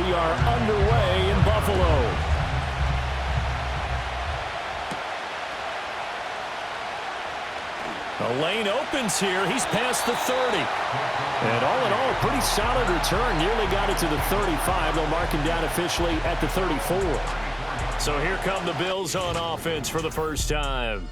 we are underway in Buffalo. The lane opens here. He's past the 30. And all in all, a pretty solid return. Nearly got it to the 35. They'll mark him down officially at the 34. So here come the Bills on offense for the first time.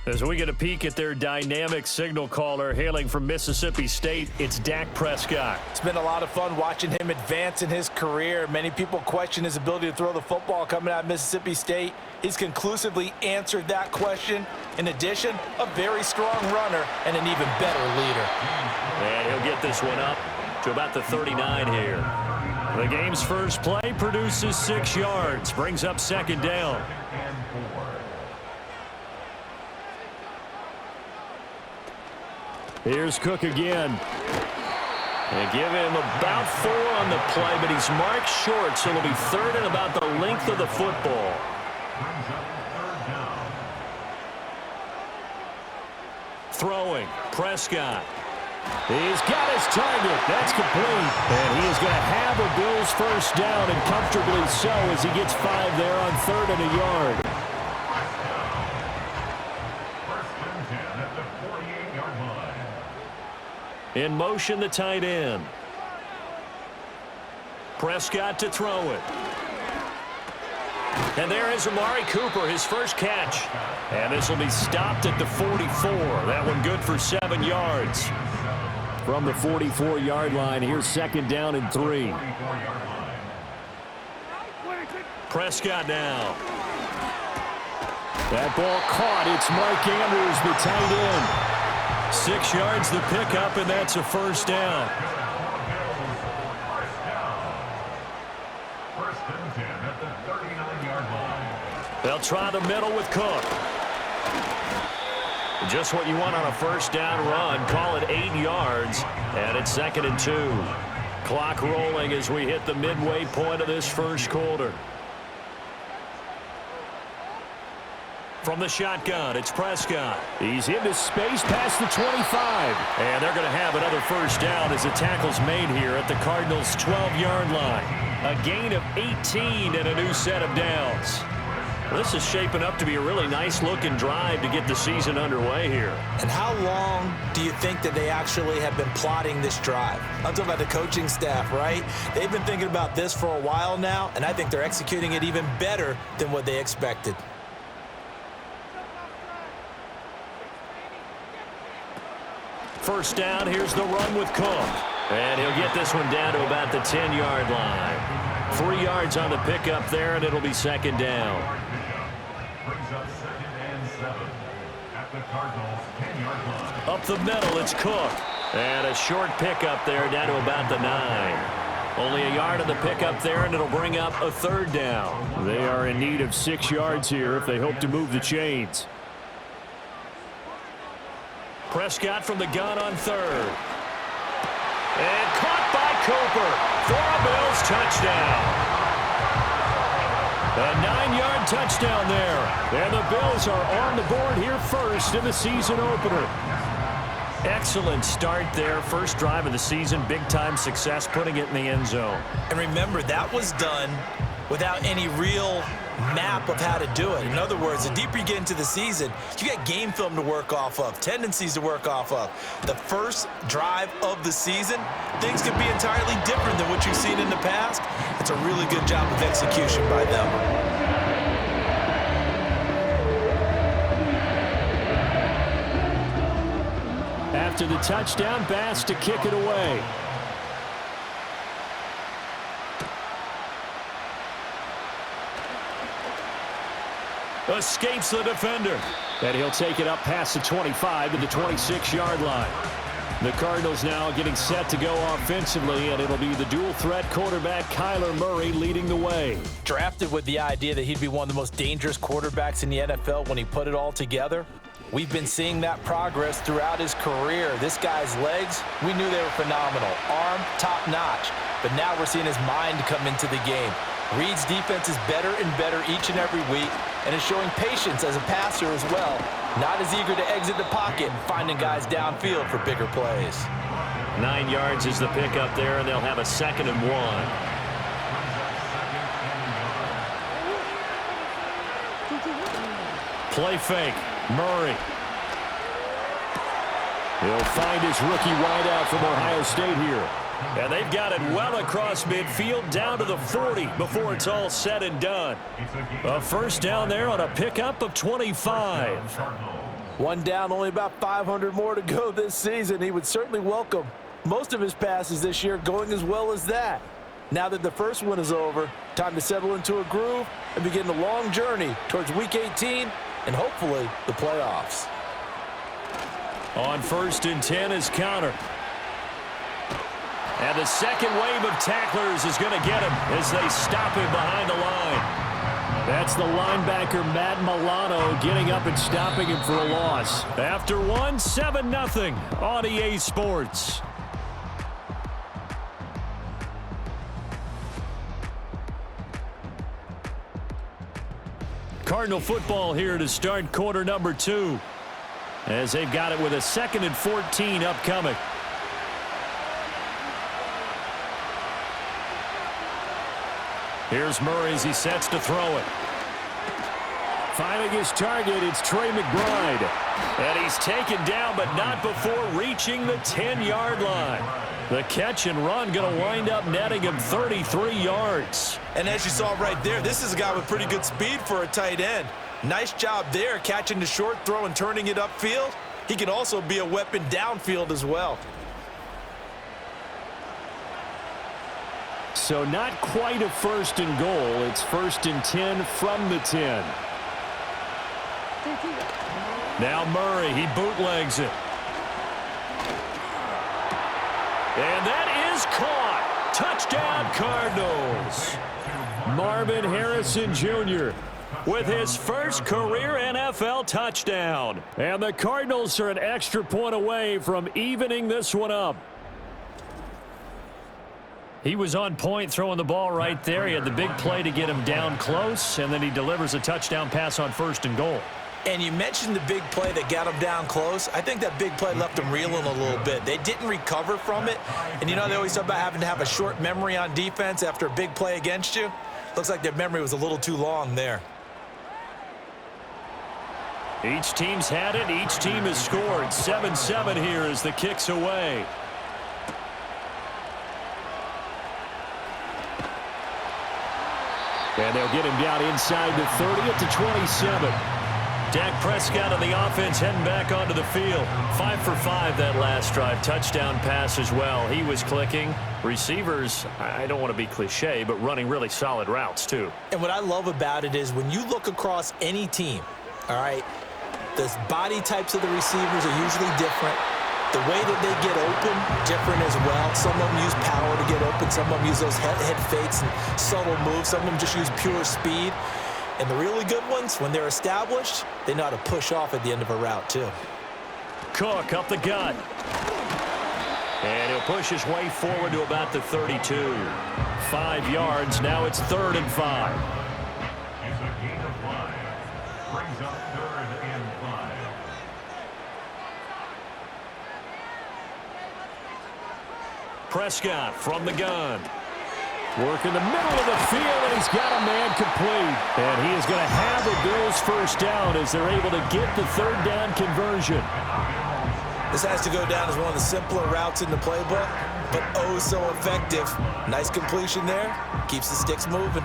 As we get a peek at their dynamic signal caller hailing from Mississippi State, it's Dak Prescott. It's been a lot of fun watching him advance in his career. Many people question his ability to throw the football coming out of Mississippi State. He's conclusively answered that question. In addition, a very strong runner and an even better leader. And he'll get this one up to about the 39 here. The game's first play produces 6 yards, brings up second down. Here's Cook again. And give him about 4 on the play, but he's marked short, so it'll be third and about the length of the football. Throwing, Prescott. He's got his target. That's complete. And he is going to have a Bills first down, and comfortably so, as he gets 5 there on 3rd and a yard. In motion, the tight end. Prescott to throw it. And there is Amari Cooper, his first catch. And this will be stopped at the 44. That one good for 7 yards. From the 44-yard line, here's second down and 3. Prescott now. That ball caught. It's Mark Andrews, the tight end. 6 yards the pickup, and that's a first down. They'll try the middle with Cook. Just what you want on a first down run. Call it 8 yards, and it's 2nd and 2. Clock rolling as we hit the midway point of this first quarter. From the shotgun, it's Prescott. He's into space past the 25. And they're going to have another first down as the tackle's made here at the Cardinals' 12-yard line. A gain of 18 and a new set of downs. This is shaping up to be a really nice-looking drive to get the season underway here. And how long do you think that they actually have been plotting this drive? I'm talking about the coaching staff, right? They've been thinking about this for a while now, and I think they're executing it even better than what they expected. First down, here's the run with Cook. And he'll get this one down to about the 10-yard line. 3 yards on the pickup there, and it'll be second down. Brings up 2nd and 7 at the Cardinals' 10-yard line. Up the middle, it's Cook. And a short pickup there down to about the 9. Only a yard on the pickup there, and it'll bring up a third down. They are in need of 6 yards here if they hope to move the chains. Prescott from the gun on 3rd. And caught by Cooper for a Bills touchdown. A 9-yard touchdown there. And the Bills are on the board here first in the season opener. Excellent start there. First drive of the season. Big-time success putting it in the end zone. And remember, that was done without any real map of how to do it. In other words, the deeper you get into the season, you got game film to work off of, tendencies to work off of. The first drive of the season, things could be entirely different than what you've seen in the past. It's a really good job of execution by them. After the touchdown, Bass to kick it away. Escapes the defender. And he'll take it up past the 25 to the 26-yard line. The Cardinals now getting set to go offensively, and it'll be the dual-threat quarterback Kyler Murray leading the way. Drafted with the idea that he'd be one of the most dangerous quarterbacks in the NFL when he put it all together. We've been seeing that progress throughout his career. This guy's legs, we knew they were phenomenal. Arm, top-notch. But now we're seeing his mind come into the game. Reed's defense is better and better each and every week, and is showing patience as a passer as well. Not as eager to exit the pocket and finding guys downfield for bigger plays. 9 yards is the pickup there, and they'll have a 2nd and 1. Play fake. Murray. He'll find his rookie wideout from Ohio State here. And they've got it well across midfield down to the 40 before it's all said and done. A first down there on a pickup of 25. One down, only about 500 more to go this season. He would certainly welcome most of his passes this year going as well as that. Now that the first one is over, time to settle into a groove and begin the long journey towards Week 18 and hopefully the playoffs. On 1st and 10 is Connor. And the second wave of tacklers is going to get him as they stop him behind the line. That's the linebacker, Matt Milano, getting up and stopping him for a loss. After one, 7-0 on EA Sports. Cardinal football here to start quarter number 2. As they've got it with a 2nd and 14 upcoming. Here's Murray as he sets to throw it. Finding his target, it's Trey McBride. And he's taken down, but not before reaching the 10-yard line. The catch and run going to wind up netting him 33 yards. And as you saw right there, this is a guy with pretty good speed for a tight end. Nice job there, catching the short throw and turning it upfield. He can also be a weapon downfield as well. So not quite a 1st and goal. It's 1st and 10 from the 10. Now Murray, he bootlegs it. And that is caught. Touchdown Cardinals. Marvin Harrison Jr. with his first career NFL touchdown. And the Cardinals are an extra point away from evening this one up. He was on point throwing the ball right there. He had the big play to get him down close, and then he delivers a touchdown pass on 1st and goal. And you mentioned the big play that got him down close. I think that big play left him reeling a little bit. They didn't recover from it. And you know they always talk about having to have a short memory on defense after a big play against you. Looks like their memory was a little too long there. Each team's had it. Each team has scored. 7-7 here as the kick's away. And they'll get him down inside the 30 at the 27. Dak Prescott on the offense heading back onto the field. 5 for 5 that last drive. Touchdown pass as well. He was clicking. Receivers, I don't want to be cliche, but running really solid routes too. And what I love about it is when you look across any team, all right, the body types of the receivers are usually different. The way that they get open, different as well. Some of them use power to get open. Some of them use those head fakes and subtle moves. Some of them just use pure speed. And the really good ones, when they're established, they know how to push off at the end of a route, too. Cook up the gut. And he'll push his way forward to about the 32. 5 yards. Now it's 3rd and 5. It's a gain of 5. Brings up 3rd and 5. Prescott from the gun. Work in the middle of the field, and he's got a man complete. And he is going to have the Bills first down as they're able to get the 3rd down conversion. This has to go down as one of the simpler routes in the playbook, but oh so effective. Nice completion there. Keeps the sticks moving.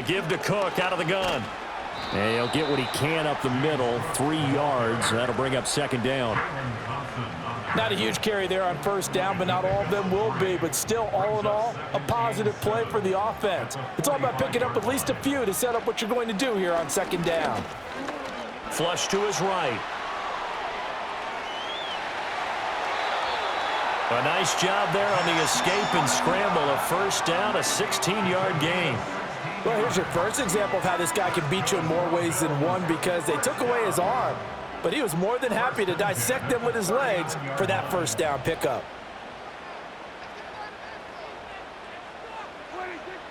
Give to Cook out of the gun. And he'll get what he can up the middle. 3 yards. That'll bring up 2nd down. Not a huge carry there on 1st down, but not all of them will be. But still, all in all, a positive play for the offense. It's all about picking up at least a few to set up what you're going to do here on 2nd down. Flush to his right. A nice job there on the escape and scramble. A 1st down, a 16-yard gain. Well, here's your first example of how this guy can beat you in more ways than one, because they took away his arm, but he was more than happy to dissect them with his legs for that 1st down pickup.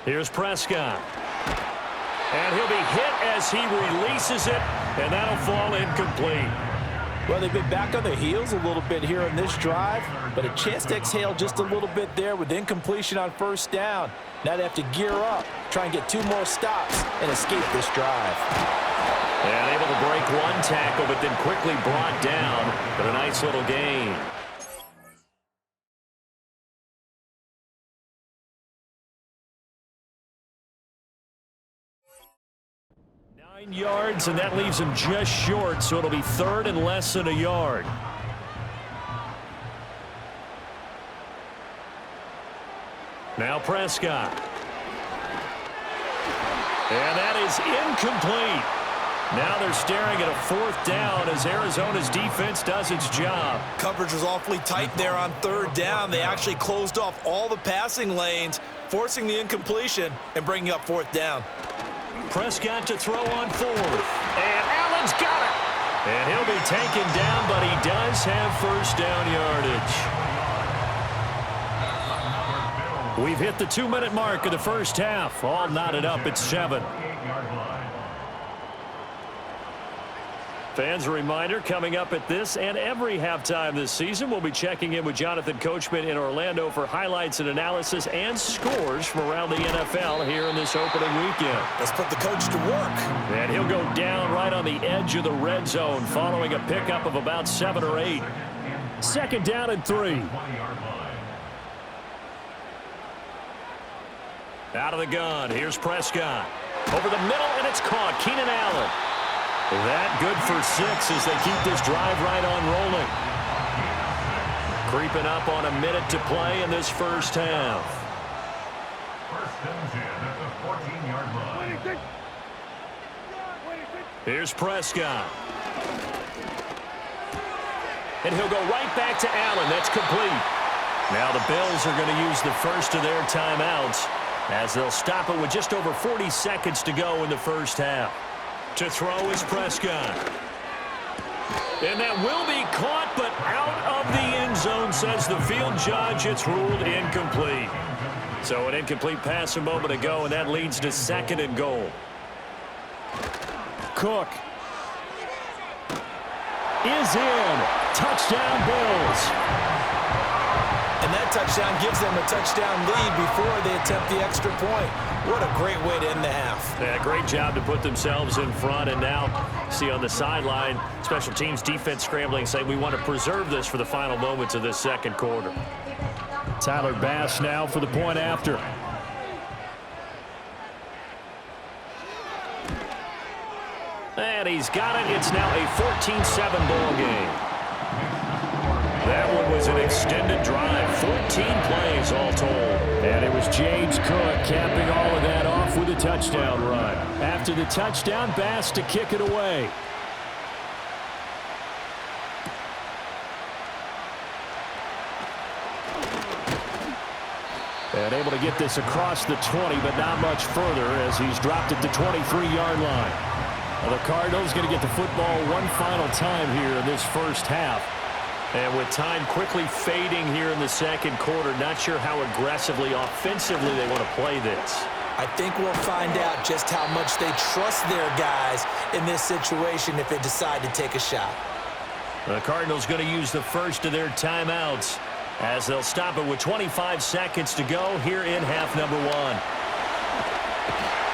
Here's Prescott. And he'll be hit as he releases it, and that'll fall incomplete. Well, they've been back on their heels a little bit here in this drive, but a chance to exhale just a little bit there with incompletion on first down. Now they have to gear up, try and get 2 more stops, and escape this drive. And able to break one tackle, but then quickly brought down. But a nice little gain. Yards, and that leaves him just short, so it'll be 3rd and less than a yard. Now Prescott. And that is incomplete. Now they're staring at a 4th down as Arizona's defense does its job. Coverage was awfully tight there on 3rd down. They actually closed off all the passing lanes, forcing the incompletion and bringing up 4th down. Prescott to throw on 4th. And Allen's got it. And he'll be taken down, but he does have 1st down yardage. We've hit the 2-minute mark of the first half. All knotted up at 7. Fans, a reminder, coming up at this and every halftime this season, we'll be checking in with Jonathan Coachman in Orlando for highlights and analysis and scores from around the NFL here in this opening weekend. Let's put the coach to work. And he'll go down right on the edge of the red zone following a pickup of about 7 or 8. 2nd down and 3. Out of the gun. Here's Prescott. Over the middle, and it's caught. Keenan Allen. That good for 6 as they keep this drive right on rolling. Creeping up on a minute to play in this first half. 1st and 10 at the 14-yard line. Here's Prescott. And he'll go right back to Allen. That's complete. Now the Bills are going to use the first of their timeouts as they'll stop it with just over 40 seconds to go in the first half. To throw is Prescott. And that will be caught, but out of the end zone, says the field judge. It's ruled incomplete. So an incomplete pass a moment ago, and that leads to 2nd and goal. Cook is in. Touchdown, Bills. And that touchdown gives them a touchdown lead before they attempt the extra point. What a great way to end the half. Yeah, great job to put themselves in front. And now, see on the sideline, special teams defense scrambling, saying we want to preserve this for the final moments of this 2nd quarter. Tyler Bass now for the point after. And he's got it. It's now a 14-7 ball game. That one was an extended drive, 14 plays all told. And it was James Cook capping all of that off with a touchdown run. After the touchdown, Bass to kick it away. And able to get this across the 20, but not much further as he's dropped at the 23-yard line. Well, the Cardinals going to get the football one final time here in this first half. And with time quickly fading here in the 2nd quarter, not sure how aggressively, offensively they want to play this. I think we'll find out just how much they trust their guys in this situation if they decide to take a shot. The Cardinals going to use the first of their timeouts as they'll stop it with 25 seconds to go here in half number 1.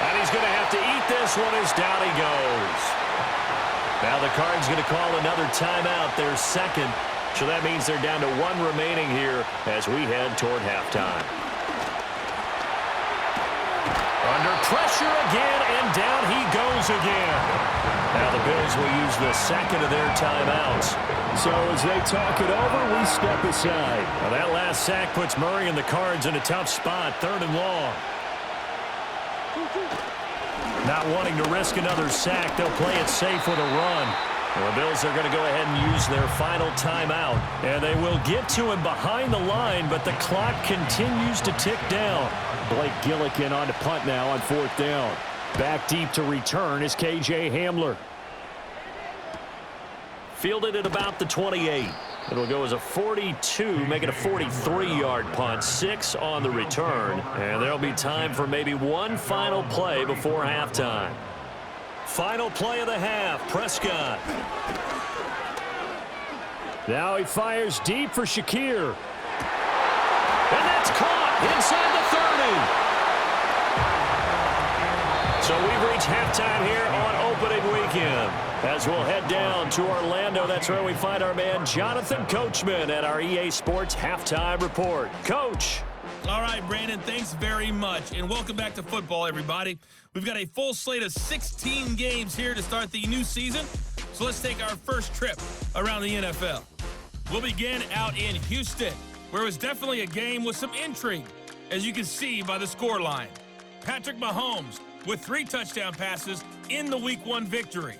And he's going to have to eat this one as down he goes. Now the Cards going to call another timeout, their 2nd. So that means they're down to 1 remaining here as we head toward halftime. Under pressure again, and down he goes again. Now the Bills will use the 2nd of their timeouts. So as they talk it over, we step aside. Now that last sack puts Murray and the Cards in a tough spot, 3rd and long. Not wanting to risk another sack, they'll play it safe with a run. Well, the Bills are going to go ahead and use their final timeout. And they will get to him behind the line, but the clock continues to tick down. Blake Gillikin on to punt now on 4th down. Back deep to return is K.J. Hamler. Fielded at about the 28. It'll go as a 42, make it a 43-yard punt, 6 on the return. And there'll be time for maybe one final play before halftime. Final play of the half, Prescott. Now he fires deep for Shakir. And that's caught inside the 30. So we've reached halftime here on opening weekend. As we'll head down to Orlando, that's where we find our man Jonathan Coachman at our EA Sports Halftime Report. Coach. All right, Brandon, thanks very much. And welcome back to football, everybody. We've got a full slate of 16 games here to start the new season. So let's take our first trip around the NFL. We'll begin out in Houston, where it was definitely a game with some intrigue, as you can see by the scoreline. Patrick Mahomes with 3 touchdown passes in the Week 1 victory.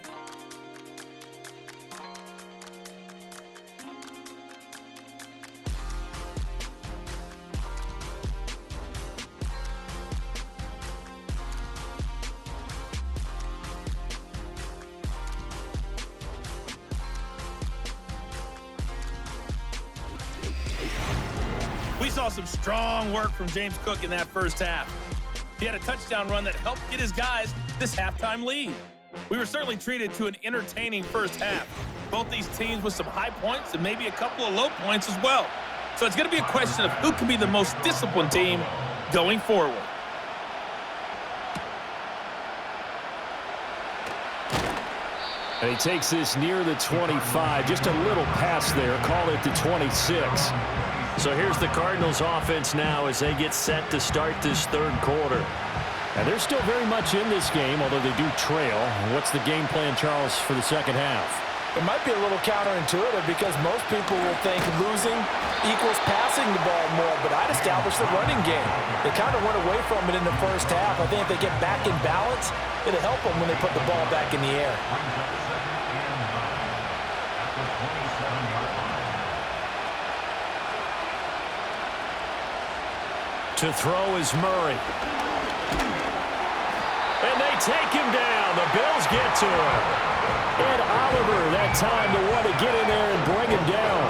We saw some strong work from James Cook in that first half. He had a touchdown run that helped get his guys this halftime lead. We were certainly treated to an entertaining first half. Both these teams with some high points and maybe a couple of low points as well. So it's going to be a question of who can be the most disciplined team going forward. And he takes this near the 25. Just a little pass there. Call it the 26. So here's the Cardinals offense now as they get set to start this third quarter. And they're still very much in this game, although they do trail. What's the game plan, Charles, for the second half? It might be a little counterintuitive because most people will think losing equals passing the ball more, but I'd establish the running game. They kind of went away from it in the first half. I think if they get back in balance, it'll help them when they put the ball back in the air. To throw is Murray. And they take him down. The Bills get to him. And Oliver, that time to want to get in there and bring him down.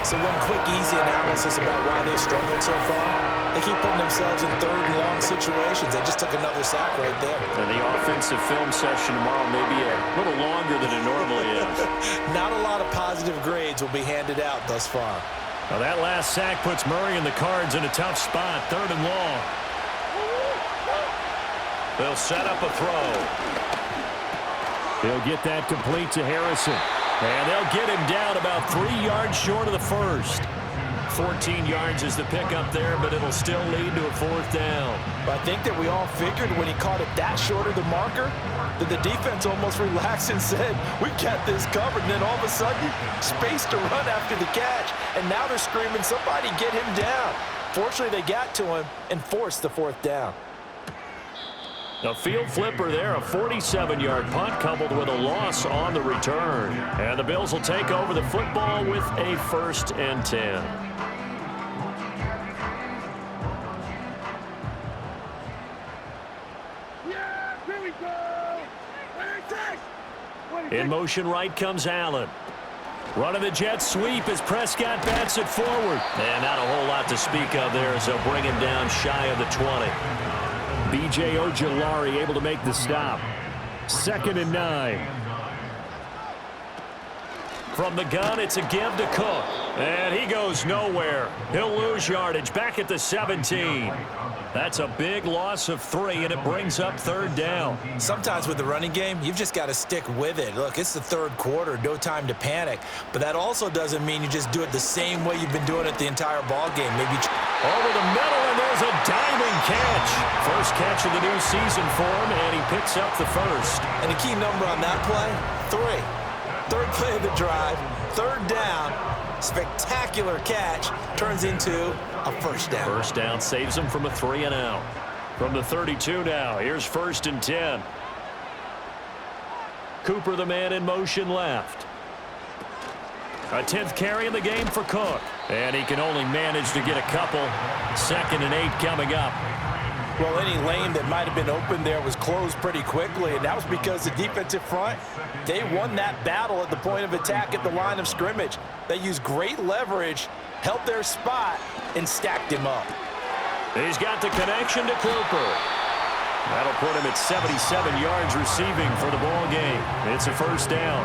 So one quick, easy analysis about why they've struggled so far. They keep putting themselves in third and long situations. They just took another sack right there. And the offensive film session tomorrow may be a little longer than it normally is. Not a lot of positive grades will be handed out thus far. Well, that last sack puts Murray and the Cards in a tough spot, 3rd and long. They'll set up a throw. They'll get that complete to Harrison. And they'll get him down about 3 yards short of the first. 14 yards is the pickup there, but it'll still lead to a 4th down. But I think that we all figured when he caught it that short of the marker that the defense almost relaxed and said, we got this covered. And then all of a sudden, space to run after the catch. And now they're screaming, somebody get him down. Fortunately, they got to him and forced the 4th down. A field flipper there, a 47-yard punt coupled with a loss on the return. And the Bills will take over the football with a 1st and 10. In motion right comes Allen. Running the jet sweep as Prescott bats it forward. And not a whole lot to speak of there as they'll bring him down shy of the 20. B.J. Ojulari able to make the stop. 2nd and 9. From the gun, it's a give to Cook. And he goes nowhere. He'll lose yardage back at the 17. That's a big loss of 3, and it brings up 3rd down. Sometimes with the running game, you've just got to stick with it. Look, it's the 3rd quarter, no time to panic. But that also doesn't mean you just do it the same way you've been doing it the entire ball game. Maybe over the middle, and there's a diving catch. First catch of the new season for him, and he picks up the 1st. And the key number on that play, 3. 3rd play of the drive, 3rd down. Spectacular catch turns into a 1st down. 1st down saves him from a 3 and out. From the 32 now, here's 1st and 10. Cooper, the man in motion left. A 10th carry in the game for Cook. And he can only manage to get a couple. 2nd and 8 coming up. Well, any lane that might have been open there was closed pretty quickly, and that was because the defensive front, they won that battle at the point of attack at the line of scrimmage. They used great leverage, held their spot, and stacked him up. He's got the connection to Cooper. That'll put him at 77 yards receiving for the ball game. It's a first down.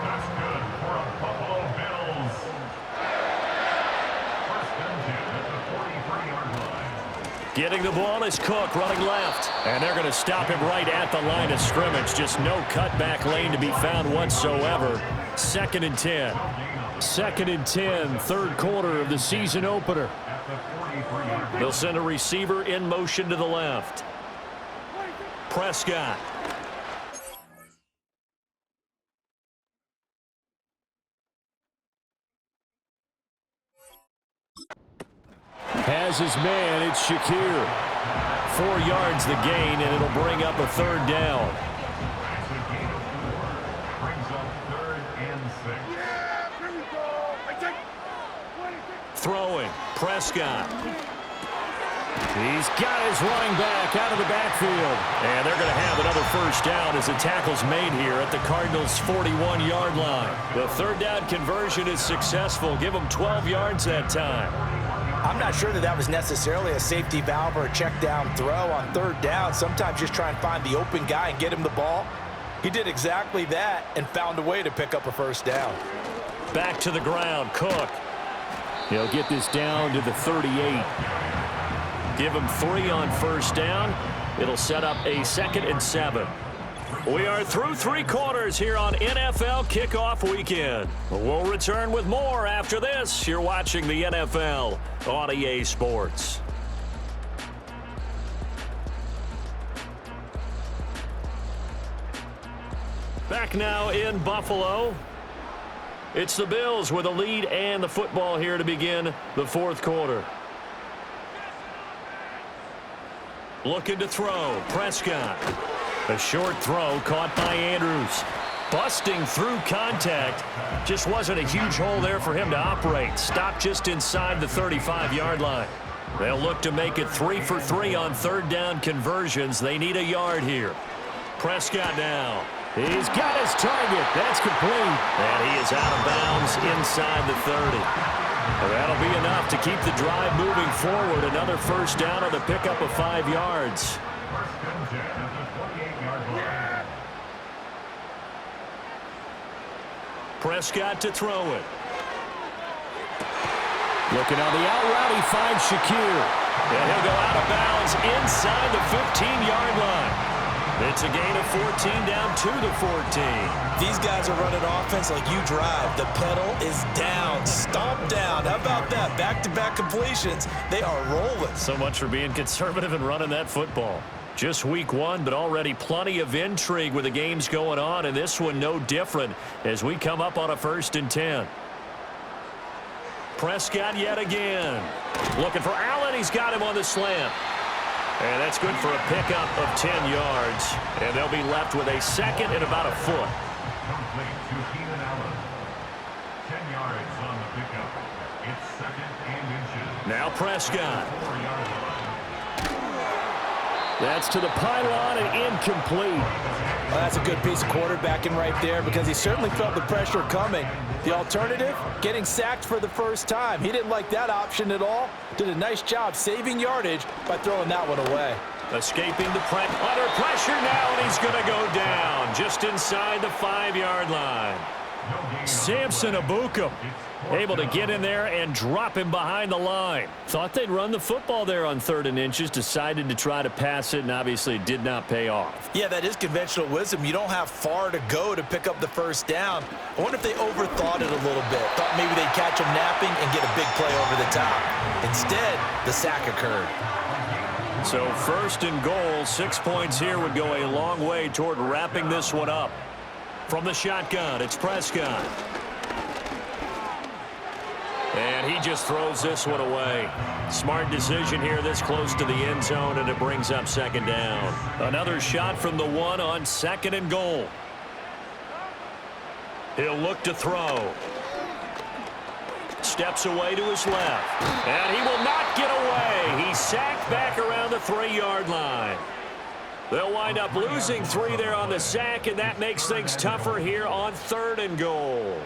That's good for a Buffalo Bills. First and 10 at the 43-yard line. Getting the ball is Cook running left. And they're going to stop him right at the line of scrimmage. Just no cutback lane to be found whatsoever. 2nd and 10. 2nd and 10, third quarter of the season opener. They'll send a receiver in motion to the left. Prescott. Has his man, it's Shakir. 4 yards the gain, and it'll bring up a third down. That's a gain of 4. Brings up 3rd and 6. Throwing, Prescott. He's got his running back out of the backfield. And they're going to have another first down as the tackle's made here at the Cardinals' 41-yard line. The third down conversion is successful. Give them 12 yards that time. I'm not sure that was necessarily a safety valve or a check down throw on third down. Sometimes just try and find the open guy and get him the ball. He did exactly that and found a way to pick up a first down. Back to the ground, Cook. He'll get this down to the 38. Give him 3 on first down. It'll set up a 2nd and 7. We are through 3 quarters here on NFL Kickoff Weekend. We'll return with more after this. You're watching the NFL on EA Sports. Back now in Buffalo. It's the Bills with a lead and the football here to begin the fourth quarter. Looking to throw. Prescott. A short throw caught by Andrews. Busting through contact. Just wasn't a huge hole there for him to operate. Stopped just inside the 35-yard line. They'll look to make it 3 for 3 on third down conversions. They need a yard here. Prescott now. He's got his target. That's complete. And he is out of bounds inside the 30. That'll be enough to keep the drive moving forward. Another first down on the pickup of 5 yards. First and 10 at the 48-yard line. Prescott to throw it. Looking on the out route, he finds Shakir. And he'll go out of bounds inside the 15-yard line. It's a gain of 14 down to the 14. These guys are running offense like you drive. The pedal is down, stomp down. How about that? Back-to-back completions. They are rolling. So much for being conservative and running that football. Just week 1, but already plenty of intrigue with the games going on, and this one no different as we come up on a 1st and 10. Prescott yet again. Looking for Allen. He's got him on the slant. And that's good for a pickup of 10 yards. And they'll be left with a 2nd and about a foot. Complete to Keenan Allen. 10 yards on the pickup. It's 2nd and inches. Now Prescott. 4-yard line. That's to the pylon and incomplete. Well, that's a good piece of quarterbacking right there because he certainly felt the pressure coming. The alternative, getting sacked for the first time. He didn't like that option at all. Did a nice job saving yardage by throwing that one away. Escaping the under pressure now, and he's going to go down just inside the 5-yard line. Samson Abukum able to get in there and drop him behind the line. Thought they'd run the football there on 3rd and inches, decided to try to pass it, and obviously it did not pay off. Yeah, that is conventional wisdom. You don't have far to go to pick up the first down. I wonder if they overthought it a little bit. Thought maybe they'd catch him napping and get a big play over the top. Instead, the sack occurred. So 1st and goal, 6 points here would go a long way toward wrapping this one up. From the shotgun, it's Prescott. And he just throws this one away. Smart decision here this close to the end zone, and it brings up 2nd down. Another shot from the 1 on 2nd and goal. He'll look to throw. Steps away to his left. And he will not get away. He's sacked back around the 3-yard line. They'll wind up losing 3 there on the sack, and that makes things tougher here on 3rd and goal.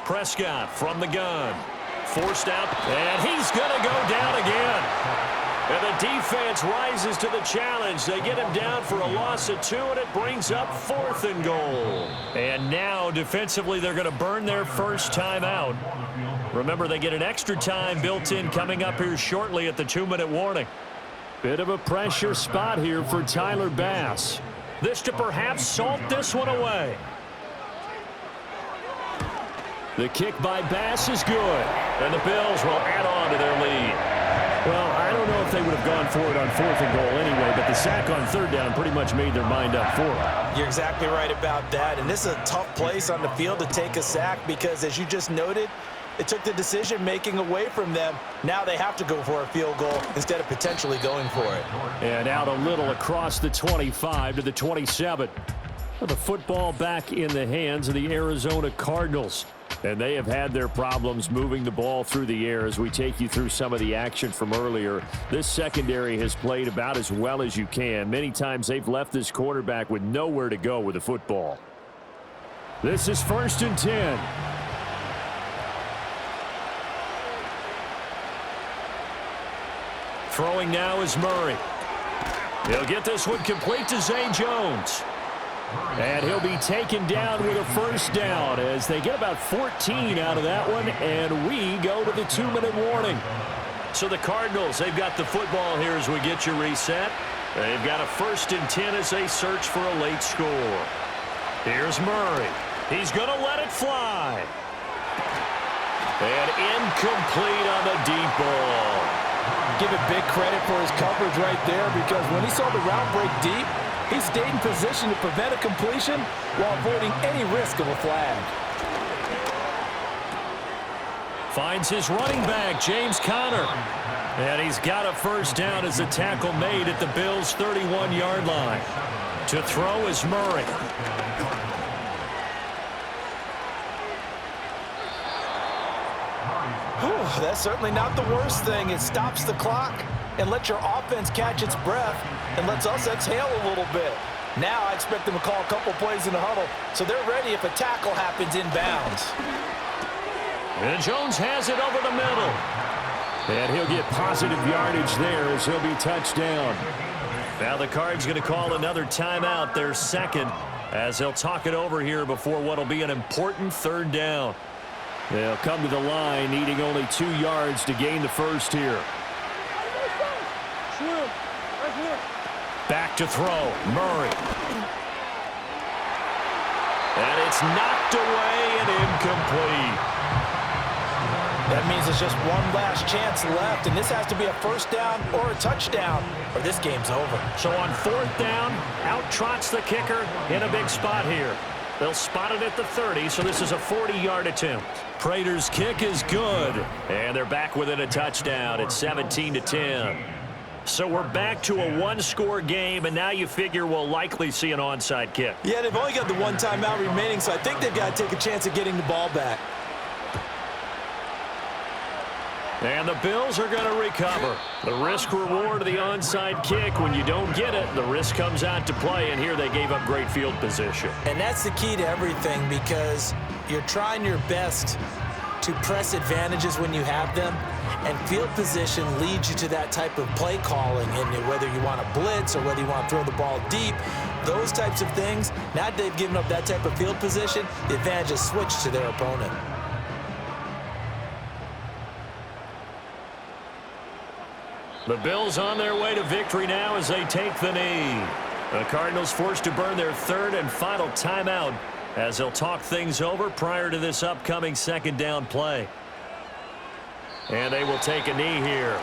Prescott from the gun. Forced out, and he's going to go down again. And the defense rises to the challenge. They get him down for a loss of 2, and it brings up 4th and goal. And now, defensively, they're going to burn their first timeout. Remember, they get an extra time built in coming up here shortly at the 2-minute warning. Bit of a pressure spot here for Tyler Bass. This to perhaps salt this one away. The kick by Bass is good, and the Bills will add on to their lead. Well, I don't know if they would have gone for it on 4th and goal anyway, but the sack on 3rd down pretty much made their mind up for it. You're exactly right about that, and this is a tough place on the field to take a sack because, as you just noted, it took the decision-making away from them. Now they have to go for a field goal instead of potentially going for it. And out a little across the 25 to the 27. The football back in the hands of the Arizona Cardinals. And they have had their problems moving the ball through the air as we take you through some of the action from earlier. This secondary has played about as well as you can. Many times they've left this quarterback with nowhere to go with the football. This is 1st and 10. Throwing now is Murray. He'll get this one complete to Zay Jones. And he'll be taken down with a 1st down as they get about 14 out of that one, and we go to the 2-minute warning. So the Cardinals, they've got the football here as we get you reset. They've got a 1st and 10 as they search for a late score. Here's Murray. He's going to let it fly. And incomplete on the deep ball. Give it big credit for his coverage right there because when he saw the route break deep, he stayed in position to prevent a completion while avoiding any risk of a flag. Finds his running back, James Conner. And he's got a 1st down as the tackle made at the Bills' 31-yard line. To throw is Murray. Whew, that's certainly not the worst thing. It stops the clock and lets your offense catch its breath and lets us exhale a little bit. Now I expect them to call a couple plays in the huddle so they're ready if a tackle happens inbounds. And Jones has it over the middle. And he'll get positive yardage there as he'll be touched down. Now the Cards going to call another timeout, their 2nd, as they'll talk it over here before what will be an important 3rd down. They'll come to the line needing only 2 yards to gain the 1st here. Back to throw, Murray. And it's knocked away and incomplete. That means there's just one last chance left, and this has to be a 1st down or a touchdown, or this game's over. So on 4th down, out trots the kicker in a big spot here. They'll spot it at the 30, so this is a 40-yard attempt. Prater's kick is good, and they're back within a touchdown at 17-10. So we're back to a 1-score game, and now you figure we'll likely see an onside kick. Yeah, they've only got the 1 timeout remaining, so I think they've got to take a chance at getting the ball back. And the Bills are going to recover. The risk-reward of the onside kick, when you don't get it, the risk comes out to play, and here they gave up great field position. And that's the key to everything because you're trying your best to press advantages when you have them, and field position leads you to that type of play calling, and whether you want to blitz or whether you want to throw the ball deep, those types of things, now that they've given up that type of field position, the advantage is switched to their opponent. The Bills on their way to victory now as they take the knee. The Cardinals forced to burn their 3rd and final timeout as they'll talk things over prior to this upcoming 2nd down play. And they will take a knee here.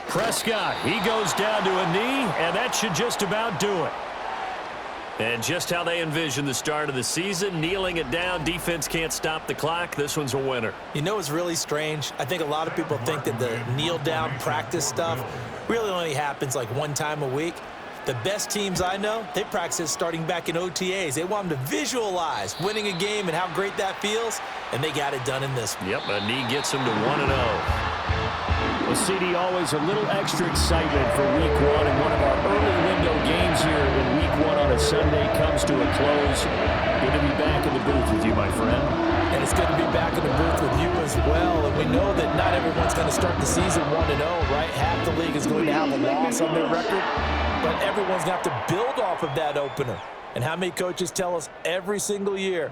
Prescott, he goes down to a knee, and that should just about do it. And just how they envision the start of the season, kneeling it down, defense can't stop the clock. This one's a winner. You know, it's really strange. I think a lot of people think that the kneel-down practice stuff really only happens like one time a week. The best teams I know, they practice it starting back in OTAs. They want them to visualize winning a game and how great that feels, and they got it done in this one. Yep, a knee gets them to 1-0. Well, CD, always a little extra excitement for Week 1, and one of our early window games here in Week 1 on a Sunday comes to a close. Good to be back in the booth with you, my friend. And it's good to be back in the booth with you as well. And we know that not everyone's going to start the season 1-0, right? Half the league is going to have a loss on their record, but everyone's going to have to build off of that opener. And how many coaches tell us every single year,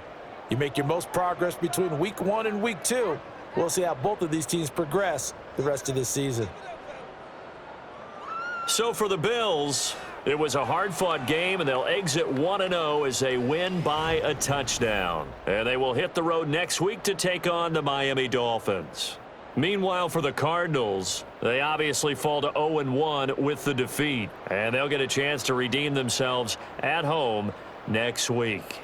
you make your most progress between Week 1 and Week 2. We'll see how both of these teams progress the rest of this season. So for the Bills, it was a hard-fought game, and they'll exit 1-0 as they win by a touchdown. And they will hit the road next week to take on the Miami Dolphins. Meanwhile, for the Cardinals, they obviously fall to 0-1 with the defeat, and they'll get a chance to redeem themselves at home next week.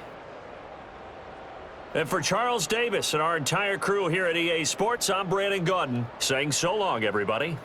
And for Charles Davis and our entire crew here at EA Sports, I'm Brandon Gaudin saying so long, everybody.